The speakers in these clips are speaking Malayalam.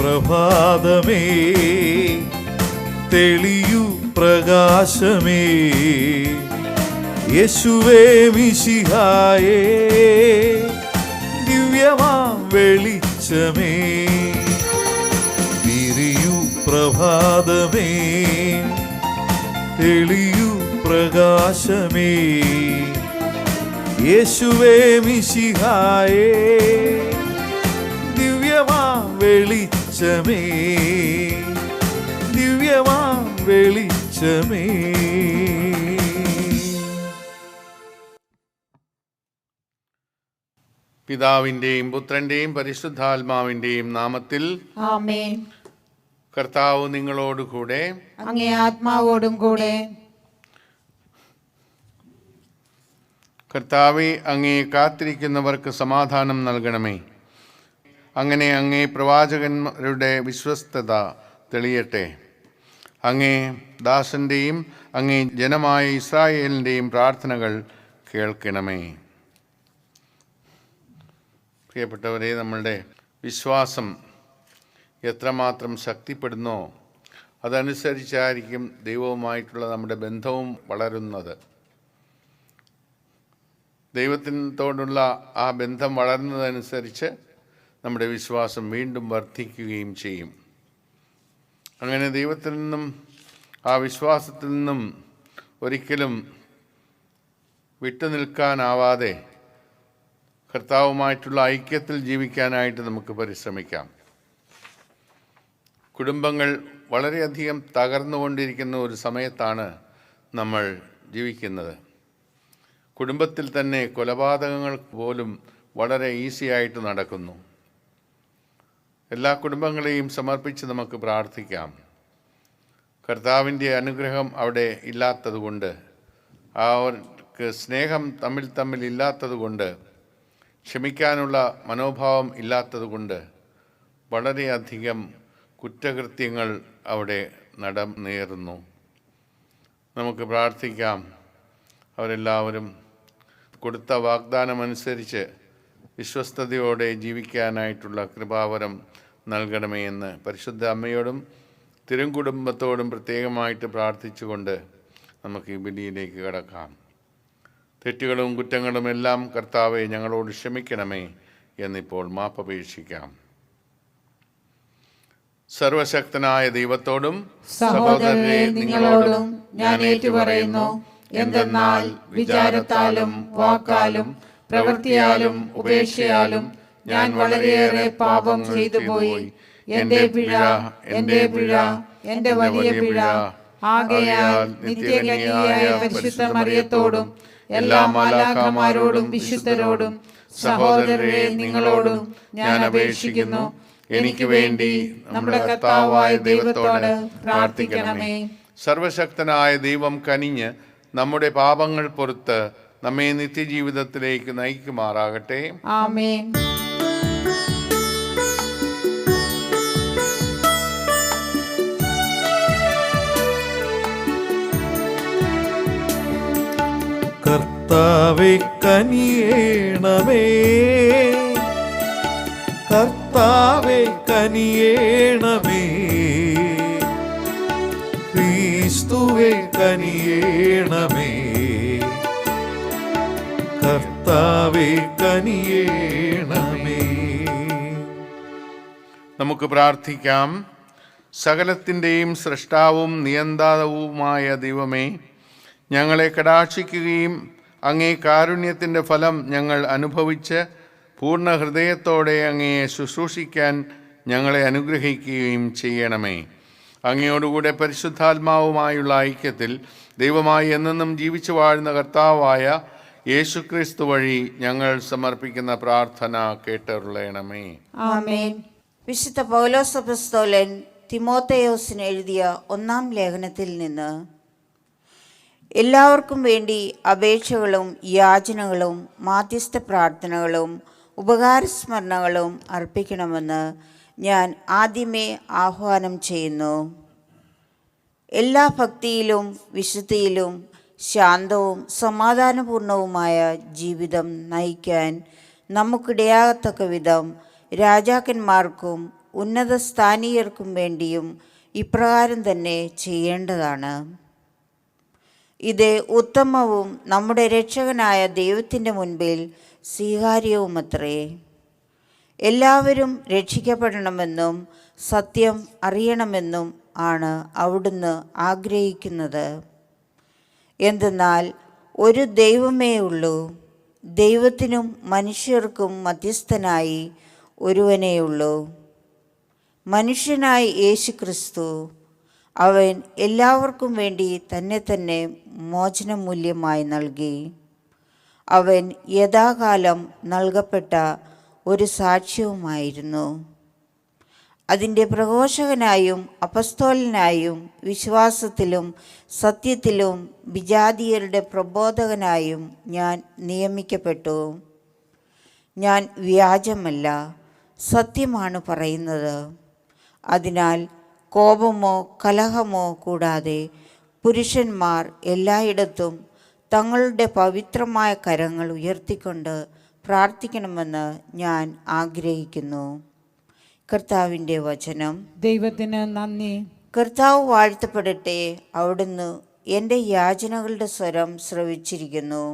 പ്രഭാതമേ, തെളിയൂ പ്രകാശമേ, യേശുവേ മിശിഹായേ, ദിവ്യമാം വെളിച്ചമേ. വിരിയൂ പ്രഭാതമേ, തെളിയൂ പ്രകാശമേ, യേശുവേ മിശിഹായേ, ദിവ്യമാം വെളിച്ചമേ, ദിവ്യമാം വെളിച്ചമേ. പിതാവിൻ്റെയും പുത്രൻ്റെയും പരിശുദ്ധാത്മാവിൻ്റെയും നാമത്തിൽ ആമേൻ. കർത്താവ് നിങ്ങളോടുകൂടെ, അങ്ങേ ആത്മാവോടും കൂടെ. കർത്താവെ, അങ്ങേ കാത്തിരിക്കുന്നവർക്ക് സമാധാനം നൽകണമേ. അങ്ങനെ അങ്ങേ പ്രവാചകന്മാരുടെ വിശ്വസ്തത തെളിയട്ടെ. അങ്ങേ ദാസൻ്റെയും അങ്ങേ ജനമായ ഇസ്രായേലിൻ്റെയും പ്രാർത്ഥനകൾ കേൾക്കണമേ. പ്രിയപ്പെട്ടവരെ, നമ്മളുടെ വിശ്വാസം എത്രമാത്രം ശക്തിപ്പെടുന്നോ അതനുസരിച്ചായിരിക്കും ദൈവവുമായിട്ടുള്ള നമ്മുടെ ബന്ധവും വളരുന്നത്. ദൈവത്തിനോടുള്ള ആ ബന്ധം വളരുന്നതനുസരിച്ച് നമ്മുടെ വിശ്വാസം വീണ്ടും വർദ്ധിക്കുകയും ചെയ്യും. അങ്ങനെ ദൈവത്തിൽ നിന്നും, ആ വിശ്വാസത്തിൽ നിന്നും ഒരിക്കലും വിട്ടുനിൽക്കാനാവാതെ കർത്താവുമായിട്ടുള്ള ഐക്യത്തിൽ ജീവിക്കാനായിട്ട് നമുക്ക് പരിശ്രമിക്കാം. കുടുംബങ്ങൾ വളരെയധികം തകർന്നുകൊണ്ടിരിക്കുന്ന ഒരു സമയത്താണ് നമ്മൾ ജീവിക്കുന്നത്. കുടുംബത്തിൽ തന്നെ കൊലപാതകങ്ങൾ പോലും വളരെ ഈസിയായിട്ട് നടക്കുന്നു. എല്ലാ കുടുംബങ്ങളെയും സമർപ്പിച്ച് നമുക്ക് പ്രാർത്ഥിക്കാം. കർത്താവിൻ്റെ അനുഗ്രഹം അവിടെ ഇല്ലാത്തതുകൊണ്ട്, അവർക്ക് സ്നേഹം തമ്മിൽ ഇല്ലാത്തതുകൊണ്ട്, ക്ഷമിക്കാനുള്ള മനോഭാവം ഇല്ലാത്തതുകൊണ്ട് വളരെയധികം കുറ്റകൃത്യങ്ങൾ അവിടെ നടന്നേറുന്നു. നമുക്ക് പ്രാർത്ഥിക്കാം, അവരെല്ലാവരും കൊടുത്ത വാഗ്ദാനമനുസരിച്ച് വിശ്വസ്തയോടെ ജീവിക്കാനായിട്ടുള്ള കൃപാവരം നൽകണമേ എന്ന് പരിശുദ്ധ അമ്മയോടും തിരുക്കുടുംബത്തോടും പ്രത്യേകമായിട്ട് പ്രാർത്ഥിച്ചുകൊണ്ട് നമുക്ക് ഈ ബലിയിലേക്ക് കടക്കാം. തെറ്റുകളും കുറ്റങ്ങളും എല്ലാം കർത്താവെ ഞങ്ങളോട് ക്ഷമിക്കണമേ എന്നിപ്പോൾ മാപ്പപേക്ഷിക്കാം. സർവശക്തനായ ദൈവത്തോടും സഹോദരരെ നിങ്ങളോടും ഞാൻ ഏറ്റുപറയുന്നു. എന്തെന്നാൽ വിചാരത്താലും വാക്കാലും പ്രവൃത്തിയാലും ഉപേക്ഷയാലും ഞാൻ വളരെയേറെ പാപം ചെയ്തു പോയി. എന്റെ പിഴ, എന്റെ പിഴ, എന്റെ വലിയ പിഴ. ആകയാൽ നിത്യകന്യകയായ പരിശുദ്ധ മറിയത്തോടും എല്ലാ മാലാഖമാരോടും വിശുദ്ധരോടും സഹോദരരെ നിങ്ങളോടും ഞാൻ അപേക്ഷിക്കുന്നു, എനിക്ക് വേണ്ടി നമ്മുടെ കർത്താവായ ദൈവത്തോട് പ്രാർത്ഥിക്കണമേ. സർവശക്തനായ ദൈവം കനിഞ്ഞ് നമ്മുടെ പാപങ്ങൾ പൊറുത്ത് നമ്മെ നിത്യജീവിതത്തിലേക്ക് നയിക്കുമാറാകട്ടെ. ആമേൻ. കർത്താവേ കനിയേണമേ, കർത്താവേ കനിയേണമേ, ക്രിസ്തുവേ കനിയേണമേ, കർത്താവേ കനിയേണമേ. നമുക്ക് പ്രാർത്ഥിക്കാം. സകലത്തിൻ്റെയും സൃഷ്ടാവും നിയന്താവുമായ ദൈവമേ, ഞങ്ങളെ കടാക്ഷിക്കുകയും അങ്ങേ കാരുണ്യത്തിൻ്റെ ഫലം ഞങ്ങൾ അനുഭവിച്ച് പൂർണ്ണ ഹൃദയത്തോടെ അങ്ങയെ ശുശ്രൂഷിക്കാൻ ഞങ്ങളെ അനുഗ്രഹിക്കുകയും ചെയ്യണമേ. അങ്ങയോടുകൂടെ പരിശുദ്ധാത്മാവുമായുള്ള ഐക്യത്തിൽ ദൈവമായി എന്നെന്നും ജീവിച്ചു വാഴുന്ന കർത്താവായ യേശുക്രിസ്തു വഴി ഞങ്ങൾ സമർപ്പിക്കുന്ന പ്രാർത്ഥന കേട്ടരുളയണമേ. ആമേൻ. വിശുദ്ധ പൗലോസ് അപ്പോസ്തലൻ തിമോഥെയോസിന് എഴുതിയ 1-ാം ലേഖനത്തിൽ നിന്ന്, എല്ലാവർക്കും വേണ്ടി അപേക്ഷകളും യാചനകളും മാധ്യസ്ഥ പ്രാർത്ഥനകളും ഉപകാരസ്മരണകളും അർപ്പിക്കണമെന്ന് ഞാൻ ആദ്യമേ ആഹ്വാനം ചെയ്യുന്നു. എല്ലാ ഭക്തിയിലും വിശുദ്ധിയിലും ശാന്തവും സമാധാനപൂർണവുമായ ജീവിതം നയിക്കാൻ നമുക്കിടയാകത്തക്ക വിധം രാജാക്കന്മാർക്കും ഉന്നത സ്ഥാനീയർക്കും വേണ്ടിയും ഇപ്രകാരം തന്നെ ചെയ്യേണ്ടതാണ്. ഇത് ഉത്തമവും നമ്മുടെ രക്ഷകനായ ദൈവത്തിൻ്റെ മുൻപിൽ സ്വീകാര്യവുമത്രേ. എല്ലാവരും രക്ഷിക്കപ്പെടണമെന്നും സത്യം അറിയണമെന്നും ആണ് അവിടുന്ന് ആഗ്രഹിക്കുന്നത്. എന്തെന്നാൽ ഒരു ദൈവമേ ഉള്ളൂ, ദൈവത്തിനും മനുഷ്യർക്കും മധ്യസ്ഥനായി ഒരുവനേയുള്ളൂ, മനുഷ്യനായ യേശുക്രിസ്തു. അവൻ എല്ലാവർക്കും വേണ്ടി തന്നെ മോചനമൂല്യമായി നൽകി. അവൻ യഥാകാലം നൽകപ്പെട്ട ഒരു സാക്ഷ്യവുമായിരുന്നു. അതിൻ്റെ പ്രഘോഷകനായും അപ്പസ്തോലനായും വിശ്വാസത്തിലും സത്യത്തിലും വിജാതീയരുടെ പ്രബോധകനായും ഞാൻ നിയമിക്കപ്പെട്ടു. ഞാൻ വ്യാജമല്ല, സത്യമാണ് പറയുന്നത്. അതിനാൽ കോപമോ കലഹമോ കൂടാതെ പുരുഷന്മാർ എല്ലായിടത്തും തങ്ങളുടെ പവിത്രമായ കരങ്ങൾ ഉയർത്തിക്കൊണ്ട് പ്രാർത്ഥിക്കണമെന്ന് ഞാൻ ആഗ്രഹിക്കുന്നു. കർത്താവിൻ്റെ വചനം. ദൈവത്തിന് നന്ദി. കർത്താവ് വാഴ്ത്തപ്പെടട്ടെ. അവിടുന്ന് എൻ്റെ യാചനകളുടെ സ്വരം ശ്രവിച്ചിരിക്കുന്നു.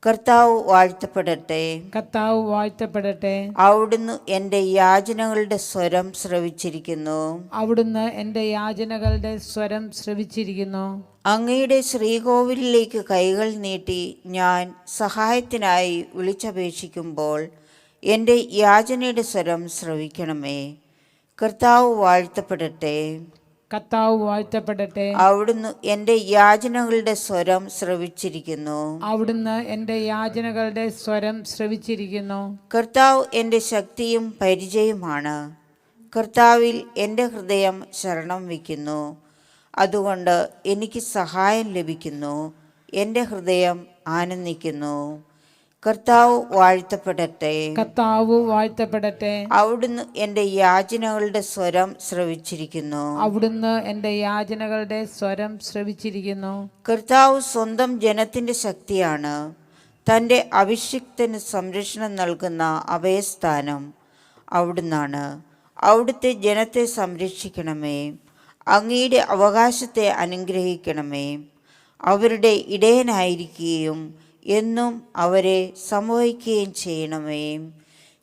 കർത്താവ് വാഴ്ത്തപ്പെടട്ടെ. കർത്താവ് വാഴ്ത്തപ്പെടട്ടെ. അവിടുന്ന് എൻ്റെ യാചനകളുടെ സ്വരം ശ്രവിച്ചിരിക്കുന്നു. അവിടുന്ന് എൻ്റെ യാചനകളുടെ സ്വരം ശ്രവിച്ചിരിക്കുന്നു. അങ്ങയുടെ ശ്രീകോവിലിലേക്ക് കൈകൾ നീട്ടി ഞാൻ സഹായത്തിനായി വിളിച്ചപേക്ഷിക്കുമ്പോൾ എൻ്റെ യാചനയുടെ സ്വരം ശ്രവിക്കണമേ. കർത്താവ് വാഴ്ത്തപ്പെടട്ടെ. കർത്താവ് വാഴ്ത്തപ്പെടട്ടെ. അവിടുന്ന് എൻ്റെ യാചനകളുടെ സ്വരം ശ്രവിച്ചിരിക്കുന്നു. അവിടുന്ന് എൻ്റെ യാചനകളുടെ സ്വരം ശ്രവിച്ചിരിക്കുന്നു. കർത്താവ് എൻ്റെ ശക്തിയും പരിചയവുമാണ്. കർത്താവിൽ എൻ്റെ ഹൃദയം ശരണം വയ്ക്കുന്നു. അതുകൊണ്ട് എനിക്ക് സഹായം ലഭിക്കുന്നു. എൻ്റെ ഹൃദയം ആനന്ദിക്കുന്നു. കർത്താവ് വാഴ്ത്തപ്പെടട്ടെ. കർത്താവ് വാഴ്ത്തപ്പെടട്ടെ. അവിടുന്ന് എൻ്റെ യാചനകളുടെ സ്വരം ശ്രവിച്ചിരിക്കുന്നു. അവിടുന്ന് എൻ്റെ യാചനകളുടെ സ്വരം ശ്രവിച്ചിരിക്കുന്നു. കർത്താവ് സ്വന്തം ജനത്തിൻ്റെ ശക്തിയാണ്. തൻ്റെ അഭിഷിക്തന് സംരക്ഷണം നൽകുന്ന അഭയസ്ഥാനം അവിടുന്നാണ്. അവിടുത്തെ ജനത്തെ സംരക്ഷിക്കണമേ. അങ്ങയുടെ അവകാശത്തെ അനുഗ്രഹിക്കണമേ. അവരുടെ ഇടയനായിരിക്കുകയും എന്നും അവരെ സംവഹിക്കുകയും ചെയ്യണമേ.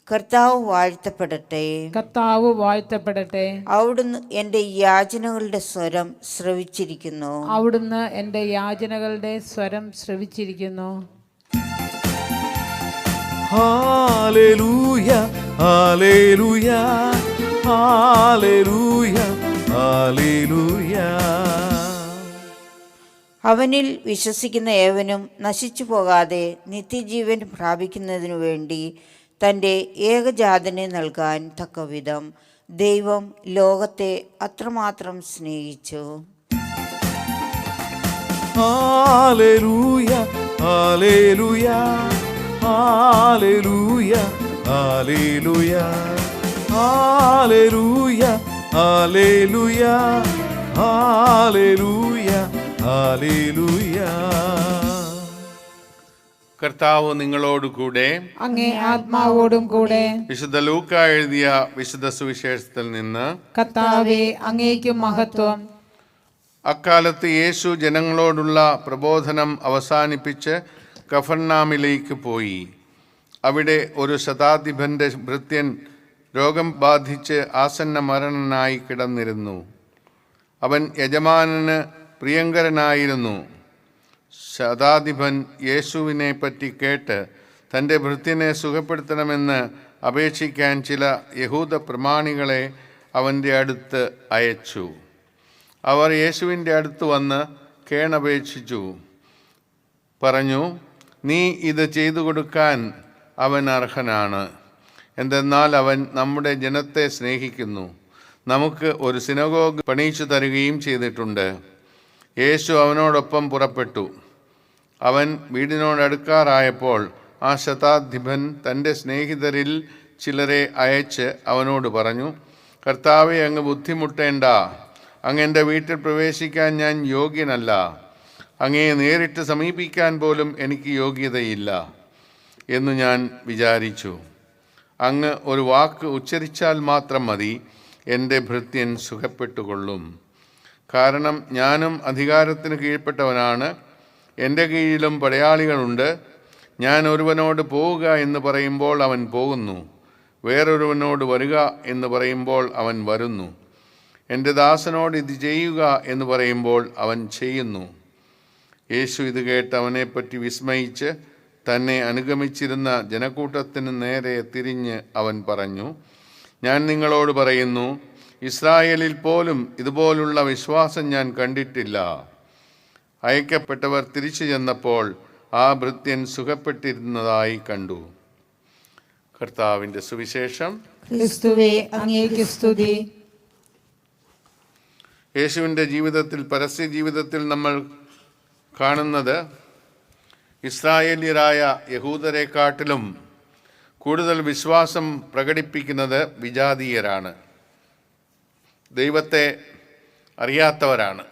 കർത്താവ് വാഴ്ത്തപ്പെടട്ടെ. കർത്താവ് വാഴ്ത്തപ്പെടട്ടെ. അവിടുന്ന് എൻ്റെ യാചനകളുടെ സ്വരം ശ്രവിച്ചിരിക്കുന്നു. അവിടുന്ന് എൻ്റെ യാചനകളുടെ സ്വരം ശ്രവിച്ചിരിക്കുന്നു. ഹല്ലേലൂയ ഹല്ലേലൂയ ഹല്ലേലൂയ ഹല്ലേലൂയ. അവനിൽ വിശ്വസിക്കുന്ന ഏവനും നശിച്ചു പോകാതെ നിത്യജീവൻ പ്രാപിക്കുന്നതിനു വേണ്ടി തൻ്റെ ഏകജാതനെ നൽകാൻ തക്കവിധം ദൈവം ലോകത്തെ അത്രമാത്രം സ്നേഹിച്ചു. ഹല്ലേലൂയ ഹല്ലേലൂയ ഹല്ലേലൂയ ഹല്ലേലൂയ ഹല്ലേലൂയ ഹല്ലേലൂയ ഹല്ലേലൂയ ഹല്ലേലൂയ. കർത്താവ് നിങ്ങളോടുകൂടെ. അങ്ങേ ആത്മാവോടും കൂടെ. വിശുദ്ധ ലൂക്ക എഴുതിയ വിശുദ്ധ സുവിശേഷത്തിൽ നിന്ന്. കർത്താവേ, അങ്ങേക്കും മഹത്വം. അക്കാലത്ത് യേശു ജനങ്ങളോടുള്ള പ്രബോധനം അവസാനിപ്പിച്ച് കഫർനാമിലേക്ക് പോയി. അവിടെ ഒരു ശതാധിപന്റെ ഭൃത്യൻ രോഗം ബാധിച്ച് ആസന്ന മരണനായി കിടന്നിരുന്നു. അവൻ യജമാനന് പ്രിയങ്കരനായിരുന്നു. ശതാധിപൻ യേശുവിനെ പറ്റി കേട്ട് തൻ്റെ ഭൃത്യനെ സുഖപ്പെടുത്തണമെന്ന് അപേക്ഷിക്കാൻ ചില യഹൂദ പ്രമാണികളെ അവൻ്റെ അടുത്ത് അയച്ചു. അവർ യേശുവിൻ്റെ അടുത്ത് വന്ന് കേണപേക്ഷിച്ചു പറഞ്ഞു, നീ ഇത് ചെയ്തു കൊടുക്കാൻ അവൻ അർഹനാണ്. എന്തെന്നാൽ അവൻ നമ്മുടെ ജനത്തെ സ്നേഹിക്കുന്നു. നമുക്ക് ഒരു സിനഗോഗ് പണിയിച്ചു തരികയും ചെയ്തിട്ടുണ്ട്. യേശു അവനോടൊപ്പം പുറപ്പെട്ടു. അവൻ വീടിനോടടുക്കാറായപ്പോൾ ആ ശതാധിപൻ തൻ്റെ സ്നേഹിതരിൽ ചിലരെ അയച്ച് അവനോട് പറഞ്ഞു, കർത്താവെ, അങ്ങ് ബുദ്ധിമുട്ടേണ്ട. അങ്ങ് എൻ്റെ വീട്ടിൽ പ്രവേശിക്കാൻ ഞാൻ യോഗ്യനല്ല. അങ്ങയെ നേരിട്ട് സമീപിക്കാൻ പോലും എനിക്ക് യോഗ്യതയില്ല എന്ന് ഞാൻ വിചാരിച്ചു. അങ്ങ് ഒരു വാക്ക് ഉച്ചരിച്ചാൽ മാത്രം മതി, എൻ്റെ ഭൃത്യൻ സുഖപ്പെട്ടുകൊള്ളും. കാരണം ഞാനും അധികാരത്തിന് കീഴ്പ്പെട്ടവനാണ്, എൻ്റെ കീഴിലും പടയാളികളുണ്ട്. ഞാൻ ഒരുവനോട് പോവുക എന്ന് പറയുമ്പോൾ അവൻ പോകുന്നു, വേറൊരുവനോട് വരിക എന്ന് പറയുമ്പോൾ അവൻ വരുന്നു. എൻ്റെ ദാസനോട് ഇത് ചെയ്യുക എന്ന് പറയുമ്പോൾ അവൻ ചെയ്യുന്നു. യേശു ഇത് കേട്ട് അവനെപ്പറ്റി വിസ്മയിച്ച് തന്നെ അനുഗമിച്ചിരുന്ന ജനക്കൂട്ടത്തിന് നേരെ തിരിഞ്ഞ് അവൻ പറഞ്ഞു, ഞാൻ നിങ്ങളോട് പറയുന്നു, ഇസ്രായേലിൽ പോലും ഇതുപോലുള്ള വിശ്വാസം ഞാൻ കണ്ടിട്ടില്ല. അയക്കപ്പെട്ടവർ തിരിച്ചു ചെന്നപ്പോൾ ആ ഭൃത്യൻ സുഖപ്പെട്ടിരുന്നതായി കണ്ടു. കർത്താവിൻ്റെ സുവിശേഷം. ക്രിസ്തുവേ, അങ്ങേക്ക് സ്തുതി. യേശുവിൻ്റെ ജീവിതത്തിൽ, പരസ്യ ജീവിതത്തിൽ നമ്മൾ കാണുന്നത് ഇസ്രായേലിയരായ യഹൂദരെക്കാട്ടിലും കൂടുതൽ വിശ്വാസം പ്രകടിപ്പിക്കുന്നത് വിജാതീയരാണ്, ദൈവത്തെ അറിയാത്തവരാണ്.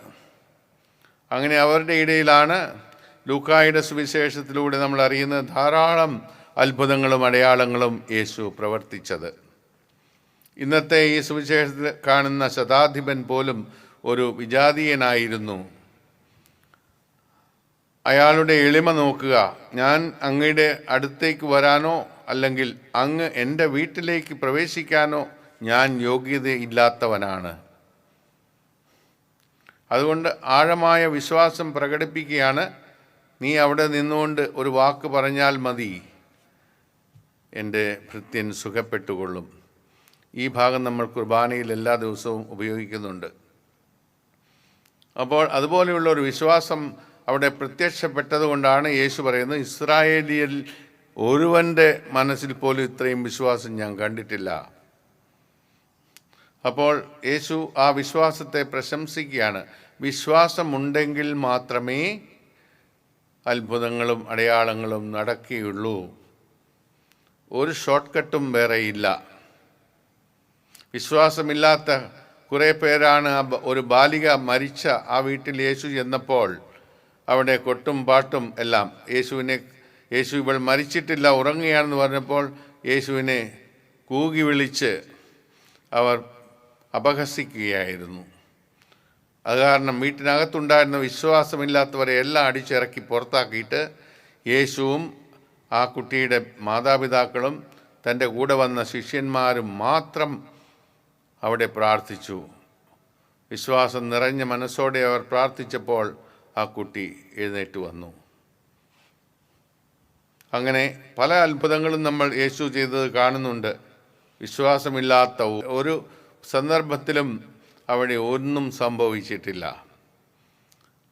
അങ്ങനെ അവരുടെ ഇടയിലാണ് ലൂക്കായുടെ സുവിശേഷത്തിലൂടെ നമ്മൾ അറിയുന്ന ധാരാളം അത്ഭുതങ്ങളും അടയാളങ്ങളും യേശു പ്രവർത്തിച്ചത്. ഇന്നത്തെ ഈ സുവിശേഷത്തിൽ കാണുന്ന ശതാധിപൻ പോലും ഒരു വിജാതീയനായിരുന്നു. അയാളുടെ എളിമ നോക്കുക. ഞാൻ അങ്ങയുടെ അടുത്തേക്ക് വരാനോ അല്ലെങ്കിൽ അങ്ങ് എൻ്റെ വീട്ടിലേക്ക് പ്രവേശിക്കാനോ ഞാൻ യോഗ്യതയില്ലാത്തവനാണ്. അതുകൊണ്ട് ആഴമായ വിശ്വാസം പ്രകടിപ്പിക്കുകയാണ്. നീ അവിടെ നിന്നുകൊണ്ട് ഒരു വാക്ക് പറഞ്ഞാൽ മതി, എൻ്റെ ഭൃത്യൻ സുഖപ്പെട്ടുകൊള്ളും. ഈ ഭാഗം നമ്മൾ കുർബാനയിൽ എല്ലാ ദിവസവും ഉപയോഗിക്കുന്നുണ്ട്. അപ്പോൾ അതുപോലെയുള്ള ഒരു വിശ്വാസം അവിടെ പ്രത്യക്ഷപ്പെട്ടതുകൊണ്ടാണ് യേശു പറയുന്നത്, ഇസ്രായേലിയൽ ഒരുവൻ്റെ മനസ്സിൽ പോലും ഇത്രയും വിശ്വാസം ഞാൻ കണ്ടിട്ടില്ല. അപ്പോൾ യേശു ആ വിശ്വാസത്തെ പ്രശംസിക്കുകയാണ്. വിശ്വാസമുണ്ടെങ്കിൽ മാത്രമേ അത്ഭുതങ്ങളും അടയാളങ്ങളും നടക്കുകയുള്ളൂ. ഒരു ഷോർട്ട് കട്ടും വേറെയില്ല. വിശ്വാസമില്ലാത്ത കുറേ പേരാണ്. ഒരു ബാലിക മരിച്ച ആ വീട്ടിൽ യേശു ചെന്നപ്പോൾ അവിടെ കൊട്ടും പാട്ടും എല്ലാം. യേശു ഇവൾ മരിച്ചിട്ടില്ല, ഉറങ്ങുകയാണെന്ന് പറഞ്ഞപ്പോൾ യേശുവിനെ കൂകി വിളിച്ച് അവർ അപഹസിക്കുകയായിരുന്നു. അത് കാരണം വീട്ടിനകത്തുണ്ടായിരുന്ന വിശ്വാസമില്ലാത്തവരെ എല്ലാം അടിച്ചിറക്കി പുറത്താക്കിയിട്ട് യേശുവും ആ കുട്ടിയുടെ മാതാപിതാക്കളും തൻ്റെ കൂടെ വന്ന ശിഷ്യന്മാരും മാത്രം അവിടെ പ്രാർത്ഥിച്ചു. വിശ്വാസം നിറഞ്ഞ മനസ്സോടെ അവർ പ്രാർത്ഥിച്ചപ്പോൾ ആ കുട്ടി എഴുന്നേറ്റ് വന്നു. അങ്ങനെ പല അത്ഭുതങ്ങളും നമ്മൾ യേശു ചെയ്തത് കാണുന്നുണ്ട്. വിശ്വാസമില്ലാത്ത ഒരു സന്ദർഭത്തിലും അവിടെ ഒന്നും സംഭവിച്ചിട്ടില്ല.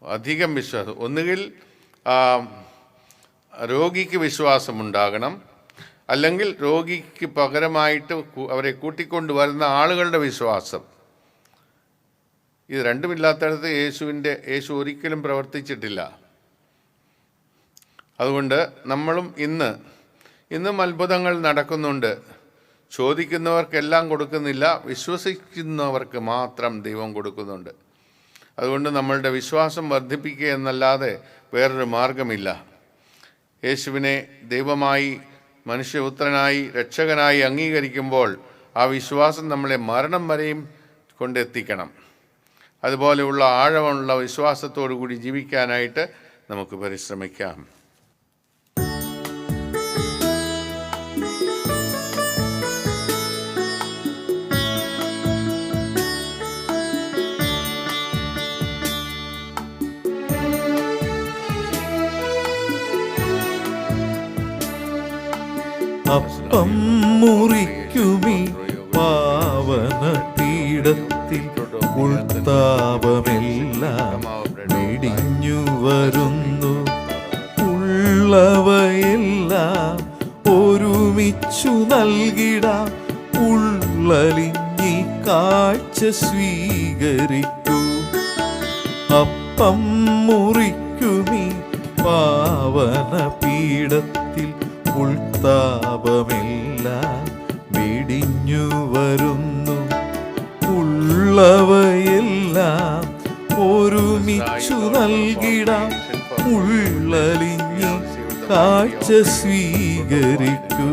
അധികം വിശ്വാസം, ഒന്നുകിൽ രോഗിക്ക് വിശ്വാസമുണ്ടാകണം, അല്ലെങ്കിൽ രോഗിക്ക് പകരമായിട്ട് അവരെ കൂട്ടിക്കൊണ്ടുവരുന്ന ആളുകളുടെ വിശ്വാസം. ഇത് രണ്ടുമില്ലാത്തടത്ത് യേശു ഒരിക്കലും പ്രവർത്തിച്ചിട്ടില്ല. അതുകൊണ്ട് നമ്മളും ഇന്നും അത്ഭുതങ്ങൾ നടക്കുന്നുണ്ട്. ചോദിക്കുന്നവർക്കെല്ലാം കൊടുക്കുന്നില്ല, വിശ്വസിക്കുന്നവർക്ക് മാത്രം ദൈവം കൊടുക്കുന്നുണ്ട്. അതുകൊണ്ട് നമ്മളുടെ വിശ്വാസം വർദ്ധിപ്പിക്കുക എന്നല്ലാതെ വേറൊരു മാർഗമില്ല. യേശുവിനെ ദൈവമായി, മനുഷ്യപുത്രനായി, രക്ഷകനായി അംഗീകരിക്കുമ്പോൾ ആ വിശ്വാസം നമ്മളെ മരണം വരെയും കൊണ്ടെത്തിക്കണം. അതുപോലെയുള്ള ആഴമുള്ള വിശ്വാസത്തോടു കൂടി ജീവിക്കാനായിട്ട് നമുക്ക് പരിശ്രമിക്കാം. അപ്പം മുറിക്കുമീ പാവന പീഠത്തിൽ ഉൾത്താപമെല്ലാം വെടിഞ്ഞു വരുന്നു. ഉള്ളവയെല്ലാം ഒരുമിച്ചു നൽകിടാം. ഉള്ളലിഞ്ഞി കാഴ്ച സ്വീകരിക്കൂ. അപ്പം മുറിക്കുമീ പാവന പീഠത്തിൽ ഉൾത്താപമെല്ലാം വെടിഞ്ഞു വരുന്നു. ഉള്ളവയെല്ലാം ഒരുമിച്ചു നൽകിടാം. ഉള്ളലിഞ്ഞി കാഴ്ച സ്വീകരിക്കൂ.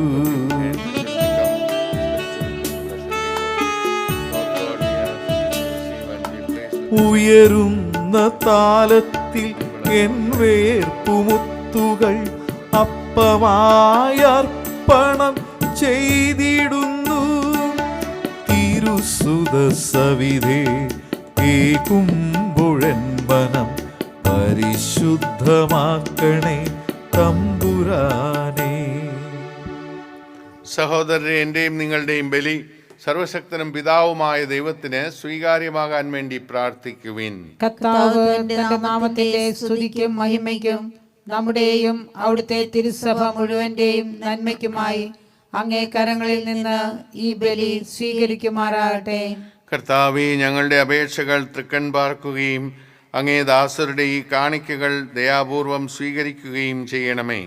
ഉയരുന്ന താലത്തിൽ എൻ വേർപ്പുമുത്തുകൾ അപ്പമായർപ്പണം ചെയ്തിടുന്നു. തിരുസുത സവിധേ ഏകുമ്പുഴൻ മനം പരിശുദ്ധമാക്കണേ തമ്പുരാനേ. സഹോദരരെ, എൻ്റെയും നിങ്ങളുടെയും ബലി സർവശക്തനും പിതാവുമായ ദൈവത്തിന് സ്വീകാര്യമാകാൻ വേണ്ടി പ്രാർത്ഥിക്കുവിൻ. കർത്താവ് തന്റെ നാമത്തിന്റെ സ്തുതിക്കും മഹിമയ്ക്കും നമ്മുടെയും അവിടുത്തെ തിരുസഭ മുഴുവന്റെയും നന്മയ്ക്കുമായി അങ്ങേ കരങ്ങളിൽ നിന്ന് ഈ ബലി സ്വീകരിക്കുമാറാകട്ടെ. കർത്താവേ, ഞങ്ങളുടെ അപേക്ഷകൾ തൃക്കൺ പാർക്കുകയും അങ്ങേ ദാസരുടെ ഈ കാണിക്കകൾ ദയാപൂർവം സ്വീകരിക്കുകയും ചെയ്യണമേ.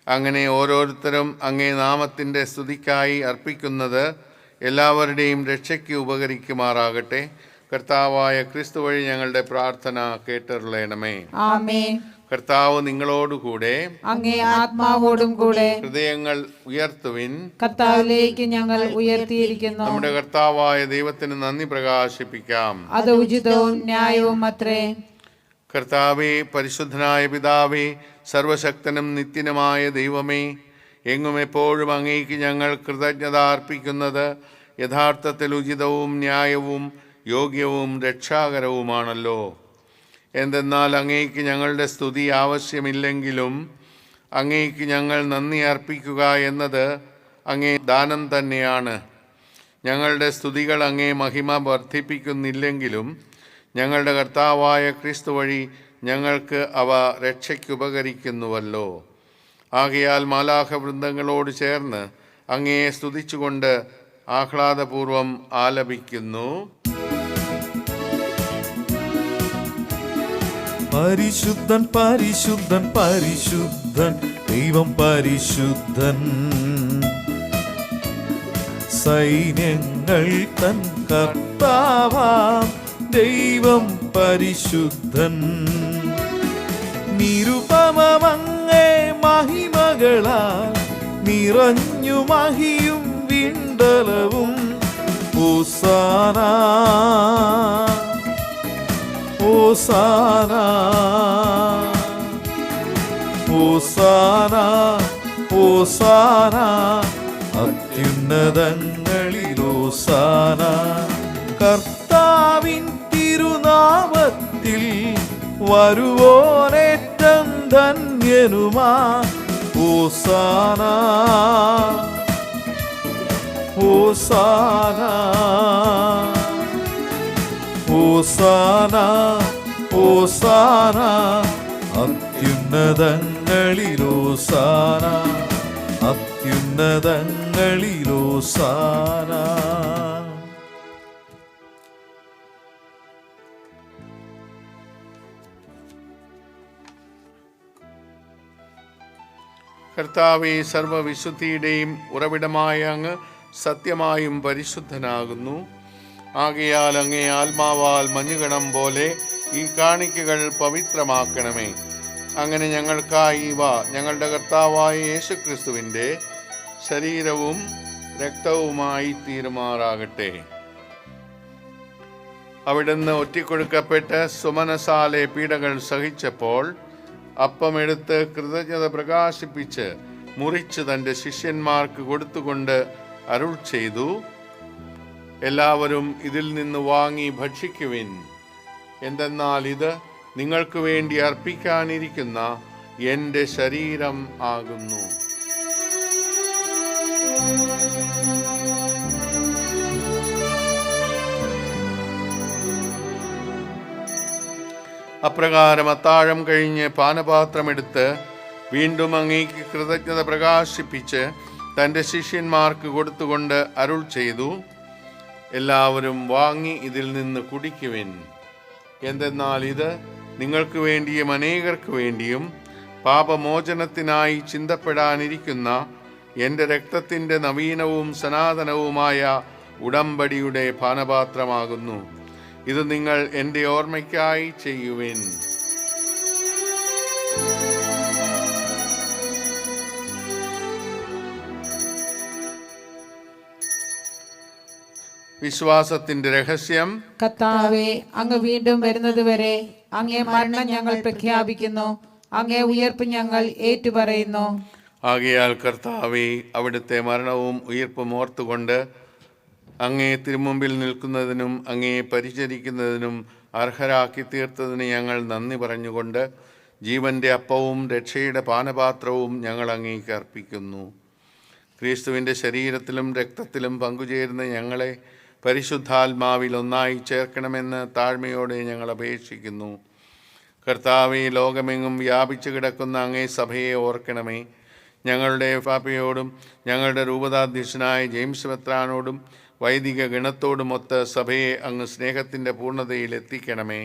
അങ്ങനെ ഓരോരുത്തരും അങ്ങേ നാമത്തിൻ്റെ സ്തുതിക്കായി അർപ്പിക്കുന്നത് എല്ലാവരുടെയും രക്ഷയ്ക്ക് ഉപകരിക്കുമാറാകട്ടെ. കർത്താവായ ക്രിസ്തു വഴി ഞങ്ങളുടെ പ്രാർത്ഥന കേട്ടരുളയണമേ. ആമേൻ. കർത്താവ് നിങ്ങളോടുകൂടെ, അങ്ങേ ആത്മാവോടും കൂടെ. ഹൃദയങ്ങൾ ഉയർത്തുവിൻ. കർത്താവിലേക്ക് ഞങ്ങൾ ഉയർത്തിയിരിക്കുന്നു. നമ്മുടെ കർത്താവായ ദൈവത്തിന് നന്ദി പ്രകാശിപ്പിക്കാം. അത് ഉചിതവും ന്യായവും അത്രേ. കർത്താവേ, പരിശുദ്ധനായ പിതാവേ, സർവശക്തനും നിത്യനുമായ ദൈവമേ, എങ്ങും എപ്പോഴും അങ്ങേക്ക് ഞങ്ങൾ കൃതജ്ഞത അർപ്പിക്കുന്നത് യഥാർത്ഥത്തിൽ ഉചിതവും ന്യായവും യോഗ്യവും രക്ഷാകരവുമാണല്ലോ. എന്തെന്നാൽ അങ്ങേക്ക് ഞങ്ങളുടെ സ്തുതി ആവശ്യമില്ലെങ്കിലും അങ്ങേക്ക് ഞങ്ങൾ നന്ദി അർപ്പിക്കുക എന്നത് അങ്ങേ ദാനം തന്നെയാണ്. ഞങ്ങളുടെ സ്തുതികൾ അങ്ങേ മഹിമ വർദ്ധിപ്പിക്കുന്നില്ലെങ്കിലും ഞങ്ങളുടെ കർത്താവായ ക്രിസ്തു വഴി ഞങ്ങൾക്ക് അവ രക്ഷയ്ക്കുപകരിക്കുന്നുവല്ലോ. ആകയാൽ മാലാഖ വൃന്ദങ്ങളോട് ചേർന്ന് അങ്ങയെ സ്തുതിച്ചുകൊണ്ട് ആഹ്ലാദപൂർവം ആലപിക്കുന്നു. പരിശുദ്ധൻ പരിശുദ്ധൻ പരിശുദ്ധൻ ദൈവം പരിശുദ്ധൻ, സൈന്യങ്ങൾ തൻ കർത്താവാം ദൈവം പരിശുദ്ധൻ. നിരുപമമങ്ങേ മഹിമകളാൽ നിറഞ്ഞു മഹിയും വിണ്ടലവും. ഹോസാന ഹോസാന ഹോസാന ഹോസാന അത്യുന്നതങ്ങളിൽ ഹോസാന. കർത്താവിൻ തിരുനാമത്തിൽ വരുവോനേറ്റം ധന്യനുമാ. ഹോസാന ഹോസാന ഹോസാന ഹോസാന അത്യുന്നതങ്ങളിൽ ഹോസാന അത്യുന്നതങ്ങളിൽ ഹോസാന. കർത്താവേ, സർവവിശുദ്ധിയുടെയും ഉറവിടമായ അങ്ങ് സത്യമായും പരിശുദ്ധനാകുന്നു. ആകയാൽ അങ്ങേ ആത്മാവാൽ മഞ്ഞുകണം പോലെ ഈ കാണിക്കകൾ പവിത്രമാക്കണമേ. അങ്ങനെ ഞങ്ങൾക്കായി ഇവ ഞങ്ങളുടെ കർത്താവായ യേശുക്രിസ്തുവിൻ്റെ ശരീരവും രക്തവുമായി തീരുമാറാകട്ടെ. അവിടുന്ന് ഒറ്റിക്കൊടുക്കപ്പെട്ട് സുമനസാലെ പീഡകൾ സഹിച്ചപ്പോൾ അപ്പമെടുത്ത് കൃതജ്ഞത പ്രകാശിപ്പിച്ച് മുറിച്ച് തൻ്റെ ശിഷ്യന്മാർക്ക് കൊടുത്തുകൊണ്ട് അരുൾ ചെയ്തു, എല്ലാവരും ഇതിൽ നിന്ന് വാങ്ങി ഭക്ഷിക്കുവിൻ. എന്തെന്നാൽ ഇത് നിങ്ങൾക്ക് വേണ്ടി അർപ്പിക്കാനിരിക്കുന്ന എൻ്റെ ശരീരം ആകുന്നു. അപ്രകാരം അത്താഴം കഴിഞ്ഞ് പാനപാത്രമെടുത്ത് വീണ്ടും അങ്ങേക്ക് കൃതജ്ഞത പ്രകാശിപ്പിച്ച് തൻ്റെ ശിഷ്യന്മാർക്ക് കൊടുത്തുകൊണ്ട് അരുൾ ചെയ്തു, എല്ലാവരും വാങ്ങി ഇതിൽ നിന്ന് കുടിക്കുവിൻ. എന്തെന്നാൽ ഇത് നിങ്ങൾക്ക് വേണ്ടിയും അനേകർക്ക് വേണ്ടിയും പാപമോചനത്തിനായി ചിന്തപ്പെടാനിരിക്കുന്ന എൻ്റെ രക്തത്തിൻ്റെ നവീനവും സനാതനവുമായ ഉടമ്പടിയുടെ പാനപാത്രമാകുന്നു. ഇത് നിങ്ങൾ എൻ്റെ ഓർമ്മയ്ക്കായി ചെയ്യുവിൻ. വിശ്വാസത്തിന്റെ രഹസ്യം. കർത്താവേ, അങ്ങ് വീണ്ടും വരുന്നതുവരെ അങ്ങേ മരണം ഞങ്ങൾ പ്രഖ്യാപിക്കുന്നു, അങ്ങേ ഉയർപ്പ് ഞങ്ങൾ ഏറ്റുപറയുന്നു. ആകയാൽ കർത്താവേ, അവിടുത്തെ മരണവും ഉയിർപ്പും ഓർത്തുകൊണ്ട് അങ്ങേ തിരുമുമ്പിൽ നിൽക്കുന്നതിനും അങ്ങേ പരിചരിക്കുന്നതിനും അർഹരാക്കി തീർത്തതിന് ഞങ്ങൾ നന്ദി പറഞ്ഞുകൊണ്ട് ജീവന്റെ അപ്പവും രക്ഷയുടെ പാനപാത്രവും ഞങ്ങൾ അങ്ങേക്ക് അർപ്പിക്കുന്നു. ക്രിസ്തുവിൻ്റെ ശരീരത്തിലും രക്തത്തിലും പങ്കുചേരുന്ന ഞങ്ങളെ പരിശുദ്ധാത്മാവിൽ ഒന്നായി ചേർക്കണമെന്ന് താഴ്മയോടെ ഞങ്ങൾ അപേക്ഷിക്കുന്നു. കർത്താവേ, ലോകമെങ്ങും വ്യാപിച്ചു കിടക്കുന്ന അങ്ങേ സഭയെ ഓർക്കണമേ. ഞങ്ങളുടെ പാപ്പയോടും ഞങ്ങളുടെ രൂപതാധ്യക്ഷനായ ജെയിംസ് മെത്രാനോടും വൈദിക ഗണത്തോടുമൊത്ത് സഭയെ അങ്ങ് സ്നേഹത്തിൻ്റെ പൂർണ്ണതയിൽ എത്തിക്കണമേ.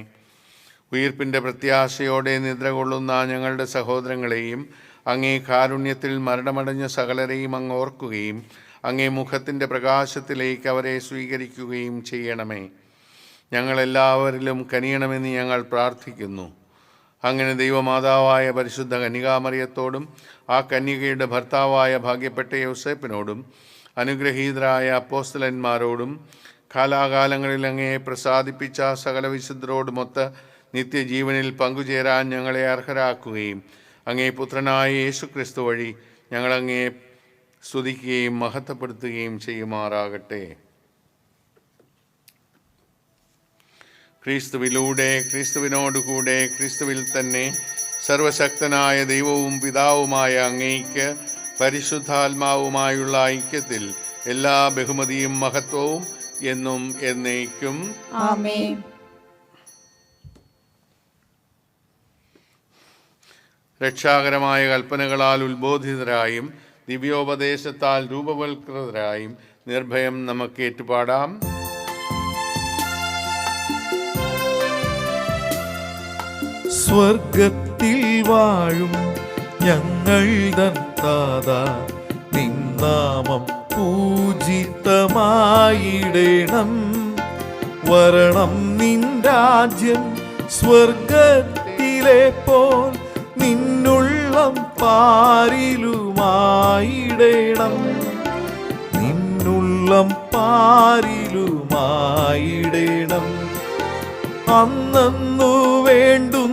ഉയിർപ്പിൻ്റെ പ്രത്യാശയോടെ നിദ്ര കൊള്ളുന്ന ഞങ്ങളുടെ സഹോദരങ്ങളെയും അങ്ങേ കാരുണ്യത്തിൽ മരണമടഞ്ഞ സകലരെയും അങ്ങ് ഓർക്കുകയും അങ്ങേ മുഖത്തിൻ്റെ പ്രകാശത്തിലേക്ക് അവരെ സ്വീകരിക്കുകയും ചെയ്യണമേ. ഞങ്ങളെല്ലാവരിലും കനിയണമെന്ന് ഞങ്ങൾ പ്രാർത്ഥിക്കുന്നു. അങ്ങനെ ദൈവമാതാവായ പരിശുദ്ധ കന്യകാമറിയത്തോടും ആ കന്യകയുടെ ഭർത്താവായ ഭാഗ്യപ്പെട്ട യോസേപ്പിനോടും അനുഗ്രഹീതരായ അപ്പോസ്തലന്മാരോടും കാലാകാലങ്ങളിൽ അങ്ങയെ പ്രസാദിപ്പിച്ച സകല വിശുദ്ധരോടുമൊത്ത് നിത്യജീവനിൽ പങ്കുചേരാൻ ഞങ്ങളെ അർഹരാക്കുകയും അങ്ങേ പുത്രനായ യേശു ക്രിസ്തു വഴി ഞങ്ങളങ്ങേ സ്തുതിക്കുകയും മഹത്വപ്പെടുത്തുകയും ചെയ്യുമാറാകട്ടെ. ക്രിസ്തുവിലൂടെ, ക്രിസ്തുവിനോടുകൂടെ, ക്രിസ്തുവിൽ തന്നെ സർവശക്തനായ ദൈവവും പിതാവുമായ അങ്ങേയ്ക്ക് പരിശുദ്ധാത്മാവുമായുള്ള ഐക്യത്തിൽ എല്ലാ ബഹുമതിയും മഹത്വവും എന്നും എന്നേക്കും ആമേൻ. രക്ഷാകരമായ കൽപ്പനകളാൽ ഉത്ബോധിതരായും ദിവ്യോപദേശത്താൽ രൂപവൽകൃതരായും നിർഭയം നമുക്ക് ഏറ്റുപാടാം. സ്വർഗത്തിൽ വാഴും ഞങ്ങൾ തൻ താതാ, നിന്നാമം പൂജിതമായിടേണം. വരണം നിൻ രാജ്യം സ്വർഗത്തിലെ പോൽ നിന്നുള്ളം പാരിലുമായിടേണം. നിന്നുള്ളം പാരിലുമായിടേണം. അന്നു വേണ്ടുന്നോരാഹാരമിന്നും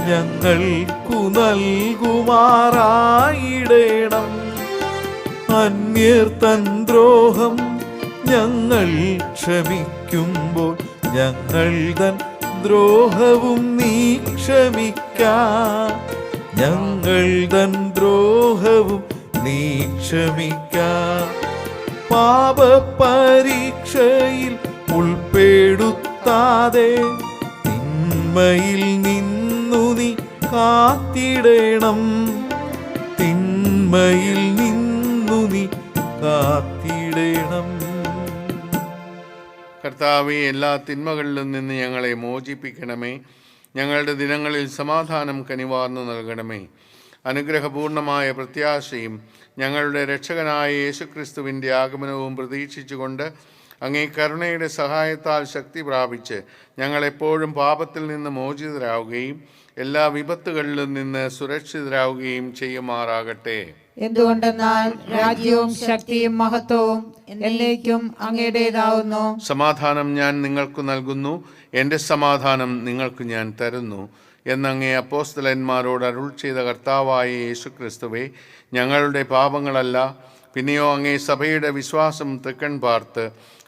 ഞങ്ങൾക്കു നൽകുമാറായിടേണം. അന്യർ തൻ ദ്രോഹം ഞങ്ങൾ ക്ഷമിക്കുമ്പോൾ ഞങ്ങൾ തൻ ദ്രോഹവും നീ ക്ഷമിക്ക. ഞങ്ങൾ തൻ ദ്രോഹവും നീ ക്ഷമിക്ക. പാപപരീക്ഷയിൽ ഉൾപ്പെടുത്താതെ തിന്മയിൽ നിന്നു നീ കാത്തിടേണം. തിന്മയിൽ നിന്നു നീ കാത്തിടേണം. കർത്താവേ, എല്ലാ തിന്മകളിലും നിന്ന് ഞങ്ങളെ മോചിപ്പിക്കണമേ. ഞങ്ങളുടെ ദിനങ്ങളിൽ സമാധാനം കനിവാർന്നു നൽകണമേ. അനുഗ്രഹപൂർണമായ പ്രത്യാശയും ഞങ്ങളുടെ രക്ഷകനായ യേശുക്രിസ്തുവിൻ്റെ ആഗമനവും പ്രതീക്ഷിച്ചുകൊണ്ട് അങ്ങേ കരുണയുടെ സഹായത്താൽ ശക്തി പ്രാപിച്ച് ഞങ്ങളെപ്പോഴും പാപത്തിൽ നിന്ന് മോചിതരാവുകയും എല്ലാ വിപത്തുകളിലും നിന്ന് സുരക്ഷിതരാവുകയും ചെയ്യുമാറാകട്ടെ. എന്തുകൊണ്ടെന്നാൽ രാജ്യവും ശക്തിയും മഹത്വവും എന്നേക്കും അങ്ങയുടേതാവുന്നു. സമാധാനം ഞാൻ നിങ്ങൾക്ക് നൽകുന്നു, എൻ്റെ സമാധാനം നിങ്ങൾക്ക് ഞാൻ തരുന്നു എന്നങ്ങേ അപ്പോസ്തലന്മാരോട് അരുൾ ചെയ്ത കർത്താവായ യേശുക്രിസ്തുവേ, ഞങ്ങളുടെ പാപങ്ങളല്ല പിന്നെയോ അങ്ങേ സഭയുടെ വിശ്വാസം തൃക്കൺ പാർത്ത്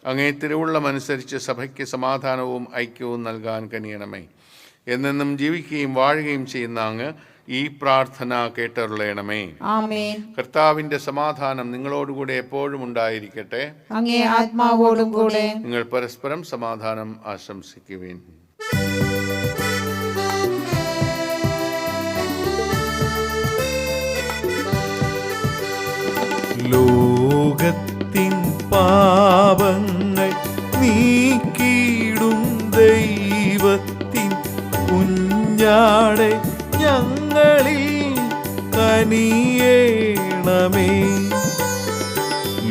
അങ്ങേ തിരുവുള്ളമനുസരിച്ച് സഭയ്ക്ക് സമാധാനവും ഐക്യവും നൽകാൻ കനിയണമേ. എന്നെന്നും ജീവിക്കുകയും വാഴുകയും ചെയ്യുന്ന അങ്ങ് ഈ പ്രാർത്ഥന കേട്ടരുളയണമേ. ആമേൻ. കർത്താവിന്റെ സമാധാനം നിങ്ങളോടുകൂടെ എപ്പോഴും ഉണ്ടായിരിക്കട്ടെ. അങ്ങേ ആത്മാവോടും കൂടെ. നിങ്ങൾ പരസ്പരം സമാധാനം ആശംസിക്കുവിൻ. ലോകത്തിൻ പാപങ്ങൾ നീക്കിയിടും ദൈവത്തിൻ കുഞ്ഞാടെ ഞങ്ങളിൽ കനിയേണമേ.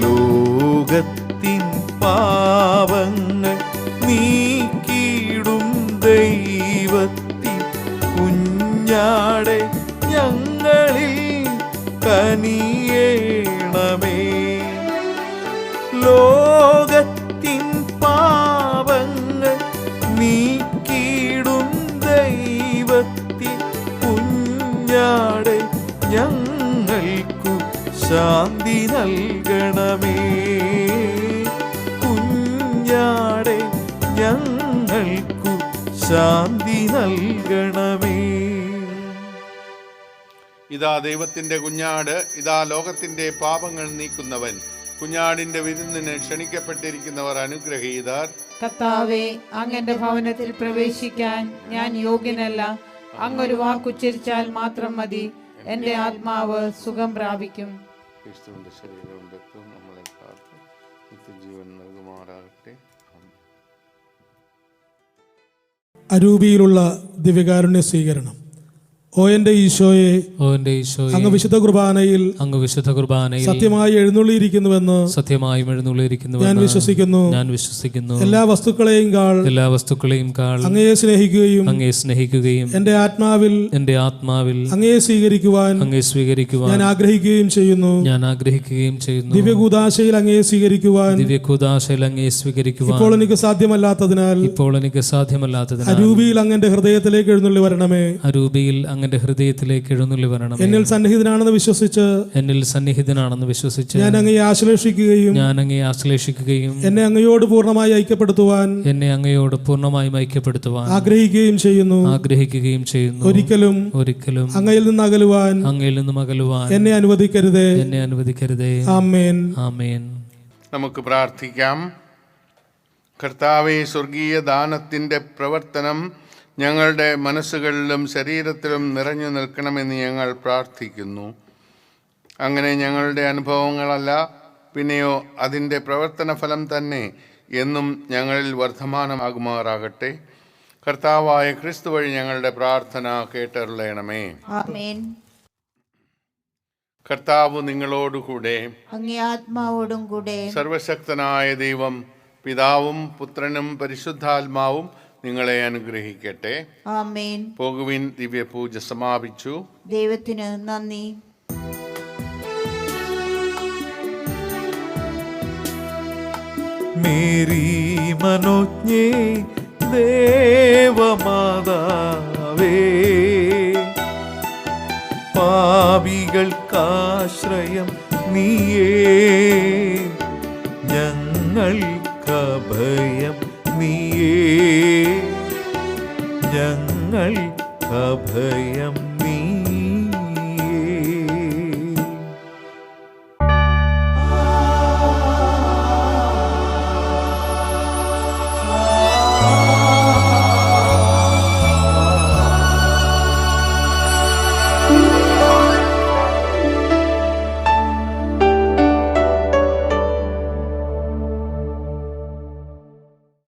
ലോകത്തിൻ പാപങ്ങൾ നീക്കിയിടും ദൈവത്തിൻ കുഞ്ഞാടെ ഞങ്ങളിൽ കനിയേണമേ. ശാന്തി നൽകണമേ. ഇതാ ദൈവത്തിൻ്റെ കുഞ്ഞാട്, ഇതാ ലോകത്തിൻ്റെ പാപങ്ങൾ നീക്കുന്നവൻ. കുഞ്ഞാടിൻ്റെ വിരുന്നിന് ക്ഷണിക്കപ്പെട്ടിരിക്കുന്നവർ അനുഗ്രഹീതർ. കർത്താവേ, അങ്ങന്റെ ഭവനത്തിൽ പ്രവേശിക്കാൻ ഞാൻ യോഗ്യനല്ല. അങ്ങൊരു വാക്കുച്ചരിച്ചാൽ മാത്രം മതി, എന്റെ ആത്മാവ് സുഖം പ്രാപിക്കും. ക്രിസ്തുവിന്റെ ശരീരവും രക്തവും നമ്മളെ കാത്ത് നിത്യജീവൻ നൽകുമാറാകട്ടെ. അരൂപിയിലുള്ള ദിവ്യകാരുണ്യ സ്വീകരണം. ഓ എൻ്റെ ഈശോയെ, അങ്ങ് വിശുദ്ധ കുർബാനയിൽ സത്യമായി എഴുന്നള്ളിയിരിക്കുന്നുവെന്ന് ഞാൻ വിശ്വസിക്കുന്നു. എല്ലാ വസ്തുക്കളെയും കാൾ അങ്ങയെ സ്നേഹിക്കുകയും എൻ്റെ ആത്മാവിൽ അങ്ങയെ സ്വീകരിക്കുവാൻ ഞാൻ ആഗ്രഹിക്കുകയും ചെയ്യുന്നു. ദിവ്യകൂദാശയിൽ അങ്ങയെ സ്വീകരിക്കുവാൻ ഇപ്പോൾ എനിക്ക് സാധ്യമല്ലാത്തതിനാൽ അരൂപിയിൽ അങ്ങന്റെ ഹൃദയത്തിലേക്ക് എഴുന്നള്ളി വരണമേ. അങ്ങന്റെ ഹൃദയത്തിലേക്ക് എഴുന്നള്ളി വരണം. എന്നിൽ സന്നിഹിതനാണെന്ന് വിശ്വസിച്ച് ഞാൻ അങ്ങയെ ആശ്ലേഷിക്കുകയും എന്നെ അങ്ങയോട് പൂർണ്ണമായി ഐക്യപ്പെടുത്തുവാൻ ആഗ്രഹിക്കുകയും ചെയ്യുന്നു. ഒരിക്കലും അങ്ങയിൽ നിന്ന് അകലുവാൻ എന്നെ അനുവദിക്കരുതേ. ആമേൻ. നമുക്ക് പ്രാർത്ഥിക്കാം. കർത്താവേ, സ്വർഗീയ ദാനത്തിൻ്റെ പ്രവർത്തനം ഞങ്ങളുടെ മനസ്സുകളിലും ശരീരത്തിലും നിറഞ്ഞു നിൽക്കണമെന്ന് ഞങ്ങൾ പ്രാർത്ഥിക്കുന്നു. അങ്ങനെ ഞങ്ങളുടെ അനുഭവങ്ങളല്ല, പിന്നെയോ അതിൻ്റെ പ്രവർത്തന ഫലം തന്നെ എന്നും ഞങ്ങളിൽ വർദ്ധമാനമാകുമാറാകട്ടെ. കർത്താവായ ക്രിസ്തു വഴി ഞങ്ങളുടെ പ്രാർത്ഥന കേട്ടരുളയണമേ. ആമേൻ. കർത്താവ് നിങ്ങളോടുകൂടെ, അങ്ങേ ആത്മാവോടും കൂടെ. സർവശക്തനായ ദൈവം പിതാവും പുത്രനും പരിശുദ്ധാത്മാവും നിങ്ങളെ അനുഗ്രഹിക്കട്ടെ. ആമേൻ. പോകുവിൻ. ദിവ്യപൂജ സമാപിച്ചു. ദൈവത്തിന് നന്ദി. മേരി മനോജ്ഞേ ദേവമാതാവേ, പാപികൾക്കാശ്രയം നീയേ, ഞങ്ങൾക്കഭയം നീയേ, ഞങ്ങൾക്കഭയം